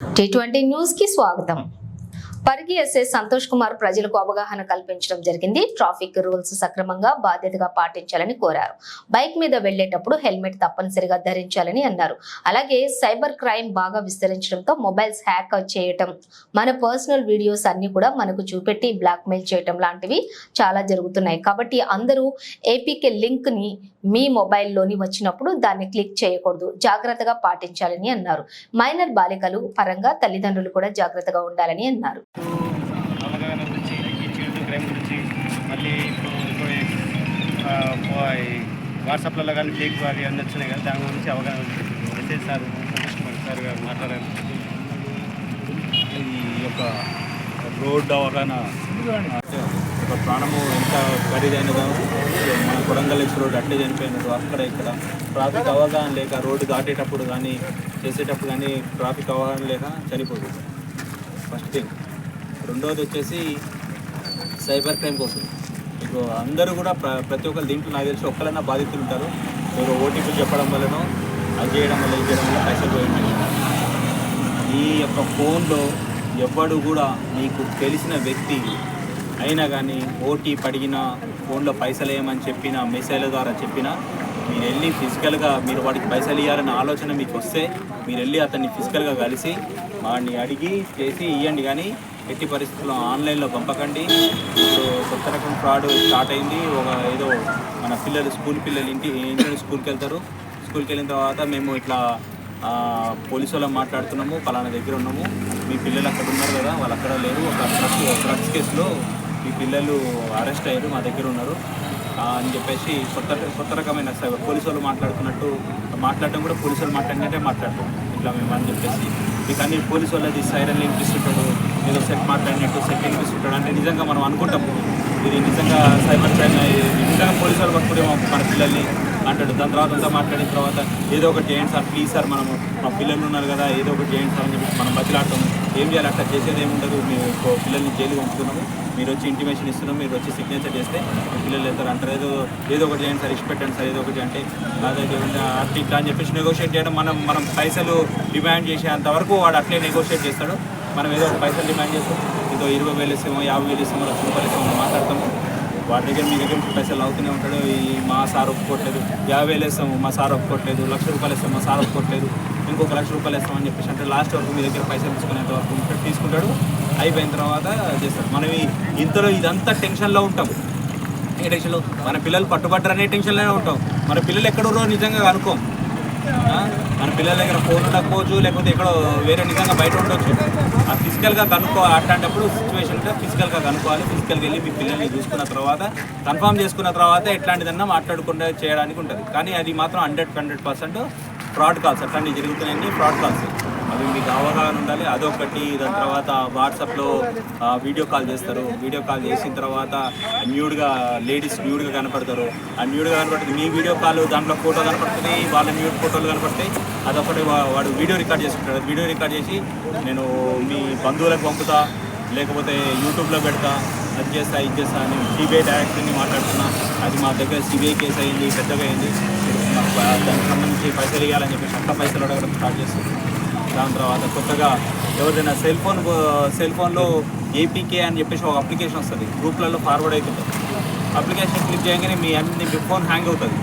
T20 news కి స్వాగతం. Parigi SI Santosh Kumar ప్రజలకు అవగాహన కల్పించడం జరిగింది. ట్రాఫిక్ రూల్స్ సక్రమంగా బాధ్యతగా పాటించాలని కోరారు. బైక్ మీద వెళ్లేటప్పుడు హెల్మెట్ తప్పనిసరిగా ధరించాలని అన్నారు. అలాగే సైబర్ క్రైమ్ బాగా విస్తరించడంతో మొబైల్స్ హ్యాక్ చేయటం, మన పర్సనల్ వీడియోస్ అన్ని కూడా మనకు చూపెట్టి బ్లాక్ మెయిల్ చేయటం లాంటివి చాలా జరుగుతున్నాయి. కాబట్టి అందరూ ఏపీకే లింక్ ని మీ మొబైల్లోని వచ్చినప్పుడు దాన్ని క్లిక్ చేయకూడదు, జాగ్రత్తగా పాటించాలని అన్నారు. మైనర్ బాలికలు పరంగా తల్లిదండ్రులు కూడా జాగ్రత్తగా ఉండాలని అన్నారు. అవగాహన గురించి ఈ చైల్డ్ క్రైమ్ గురించి మళ్ళీ ఇప్పుడు వాట్సాప్లలో కానీ ఫేక్ అవి అన్నీ వచ్చినాయి కదా, దాని గురించి అవగాహన message sir Santosh Kumar sir గారు మాట్లాడారు. ఈ యొక్క రోడ్డు అవగాహన ఒక ప్రాణము ఎంత ఖరీదైనదో మన కొడంగల్ రోడ్డు అట్లే చనిపోయినట్టు అక్కడ ఇక్కడ ట్రాఫిక్ అవగాహన లేక రోడ్డు దాటేటప్పుడు కానీ చేసేటప్పుడు కానీ ట్రాఫిక్ అవగాహన లేక చనిపోతుంది. First thing. రెండవది వచ్చేసి సైబర్ క్రైమ్ కోసం ఇప్పుడు అందరూ కూడా ప్రతి ఒక్కరు దీంట్లో నాకు తెలిసి ఒక్కరైనా బాధితులు ఉంటారు. మీరు ఓటీపీ చెప్పడం వల్లనో అది చేయడం వల్ల ఇది చేయడం వల్ల పైసలు పోయింది. ఈ యొక్క ఫోన్లో ఎవడు కూడా మీకు తెలిసిన వ్యక్తి అయినా కానీ ఓటీపీ అడిగినా, ఫోన్లో పైసలు వేయమని చెప్పినా, మెసేజ్ల ద్వారా చెప్పినా మీరు వెళ్ళి ఫిజికల్గా మీరు వాడికి పైసలు ఇవ్వాలనే ఆలోచన మీకు వస్తే మీరు వెళ్ళి అతన్ని ఫిజికల్గా కలిసి వాడిని అడిగి చేసి ఇవ్వండి. కానీ ఎట్టి పరిస్థితుల్లో ఆన్లైన్లో పంపకండి. ఇప్పుడు కొత్త రకం ఫ్రాడ్ స్టార్ట్ అయింది. ఏదో మన పిల్లలు స్కూల్ పిల్లలు ఇంటి స్కూల్కి వెళ్తారు. స్కూల్కి వెళ్ళిన తర్వాత మేము ఇట్లా పోలీసు వాళ్ళం మాట్లాడుతున్నాము, పలానా దగ్గర ఉన్నాము, మీ పిల్లలు అక్కడ ఉన్నారు కదా, వాళ్ళు అక్కడ లేరు, ఒక డ్రగ్స్ కేసులో మీ పిల్లలు అరెస్ట్ అయ్యారు, మా దగ్గర ఉన్నారు అని చెప్పేసి కొత్త రకమైన పోలీసు వాళ్ళు మాట్లాడటం కూడా పోలీసు వాళ్ళు మాట్లాడినట్టే మాట్లాడతాం ఇట్లా మేము అని చెప్పేసి. మీకు అన్ని పోలీసు వాళ్ళది సైరన్లు వినిపిస్తుంటాడు, ఏదో సెట్ మాట్లాడినట్టు సెట్ వినిపిస్తుంటాడు. అంటే నిజంగా మనం అనుకుంటాము ఇది నిజంగా సైబర్ క్రైమ్, నిజంగా పోలీసు వాళ్ళు పట్టుకునేమో మన పిల్లల్ని అంటాడు. దాని తర్వాత అంతా మాట్లాడిన తర్వాత ఏదో ఒకటి చేయండి సార్, ప్లీజ్ సార్, మనము మా పిల్లలు ఉన్నారు కదా, ఏదో ఒకటి చేయండి సార్ అని చెప్పి మనం బతిలాడతాము. ఏం చేయాలి, అట్లా చేసేది ఏముండదు. మేము పిల్లల్ని జైలుకి పంపుతున్నాము, మీరు వచ్చి ఇంటిమేషన్ ఇస్తున్నాము, మీరు వచ్చి సిగ్నేచర్ చేస్తే మీ పిల్లలు వెళ్తారు అంటారు. ఏదో ఒకటి చేయండి సార్, ఇష్టపెట్టండి సార్, ఏదో ఒకటి అంటే అదే అట్లా ఇట్లా అని చెప్పేసి నెగోషియేట్ చేయడం. మనం పైసలు డిమాండ్ చేసేంత వరకు వాడు అట్లే నెగోషియేట్ చేస్తాడు. మనం ఏదో ఒక పైసలు డిమాండ్ చేస్తాం, ఏదో 20,000 ఇస్తామో 50,000 ఇస్తామో 1,00,000 ఇస్తామో మాట్లాడతాము. వాడి దగ్గర మీ దగ్గర పైసలు అవుతూనే ఉంటాడు. మా సార్ ఒప్పుకోవట్లేదు, 50,000 ఇస్తాము, మా సార్ ఒప్పుకోవట్లేదు, 1,00,000 ఇస్తాము, మా సార్ ఒప్పుకోవట్లేదు, ఇంకొక 1,00,000 ఇస్తామని చెప్పేసి అంటే లాస్ట్ వరకు మీ దగ్గర పైసలు తీసుకునేంత వరకు తీసుకుంటాడు. అయిపోయిన తర్వాత చేస్తాడు. మనం ఇంతలో ఇదంతా టెన్షన్లో ఉంటాం. ఏ టెన్షన్లో మన పిల్లలు పట్టుబట్టరనే టెన్షన్లోనే ఉంటాం. మన పిల్లలు ఎక్కడో నిజంగా కనుక్కోం. మన పిల్లల దగ్గర ఫోన్ ఉండకపోవచ్చు, లేకపోతే ఎక్కడో వేరే నిజంగా బయట ఉండొచ్చు. ఆ ఫిజికల్గా అట్లాంటప్పుడు సిచ్యువేషన్గా ఫిజికల్గా కనుక్కోవాలి. ఫిజికల్గా వెళ్ళి మీ పిల్లల్ని చూసుకున్న తర్వాత కన్ఫర్మ్ చేసుకున్న తర్వాత ఎట్లాంటిదన్నా మాట్లాడకుండా చేయడానికి ఉంటుంది. కానీ అది మాత్రం 100% ఫ్రాడ్ కాల్స్ అట్లాంటివి జరుగుతున్నాయండి. ఫ్రాడ్ కాల్స్ అవి మీకు అవగాహన ఉండాలి. అదొకటి. దాని తర్వాత వాట్సాప్లో వీడియో కాల్ చేస్తారు. వీడియో కాల్ చేసిన తర్వాత లేడీస్ న్యూడ్గా కనపడతారు. ఆ న్యూడ్గా కనపడుతుంది మీ వీడియో కాల్, దాంట్లో ఫోటో కనపడుతుంది, వాళ్ళ న్యూడ్ ఫోటోలు కనపడతాయి. అదొకటి వాడు వీడియో రికార్డ్ చేసుకుంటాడు. వీడియో రికార్డ్ చేసి నేను మీ బంధువులకు పంపుతా, లేకపోతే యూట్యూబ్లో పెడతా, అది చేస్తా ఇది చేస్తా అని సిబిఐ డైరెక్టర్ని మాట్లాడుతున్నా. అది మా దగ్గర సిబిఐ కేసు అయింది, పెద్దగా అయింది, దానికి సంబంధించి పైసలు ఇవ్వాలని చెప్పేసి అట్లా పైసలు అడగడం స్టార్ట్ చేస్తుంది. దాని తర్వాత కొత్తగా ఎవరిదైనా సెల్ ఫోన్లో ఏపీకే అని చెప్పేసి ఒక అప్లికేషన్ వస్తుంది, గ్రూప్లలో ఫార్వర్డ్ అవుతుంటుంది. అప్లికేషన్ క్లిక్ చేయగానే మీ ఫోన్ హ్యాంగ్ అవుతుంది.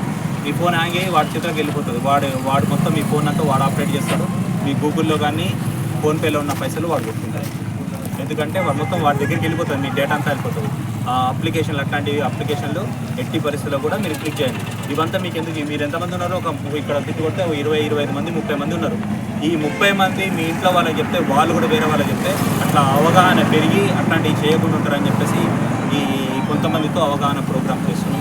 మీ ఫోన్ హ్యాంగ్ అయ్యి వాడి చేతిలోకి వెళ్ళిపోతుంది. వాడు మొత్తం మీ ఫోన్ అంతా వాడు ఆపరేట్ చేస్తాడు. మీ గూగుల్లో కానీ ఫోన్పేలో ఉన్న పైసలు వాడు కొట్టుకుంటారు. ఎందుకంటే వాడు మొత్తం వాడి దగ్గరికి వెళ్ళిపోతుంది, మీ డేటా అంతా వెళ్ళిపోతుంది. అప్లికేషన్లు అట్లాంటి అప్లికేషన్లు ఎట్టి పరిస్థితుల్లో కూడా మీరు క్లిక్ చేయండి. ఇవంతా మీకు ఎందుకు, మీరు ఎంతమంది ఉన్నారో ఇక్కడ క్లిక్ కొడితే 20-25 మంది 30 మంది ఉన్నారు. ఈ 30 మంది మీ ఇంట్లో వాళ్ళకి చెప్తే వాళ్ళు కూడా వేరే వాళ్ళకి చెప్తే అట్లా అవగాహన పెరిగి అట్లాంటివి చేయకుండా ఉంటారని చెప్పేసి ఈ కొంతమందితో అవగాహన ప్రోగ్రామ్ చేస్తున్నారు.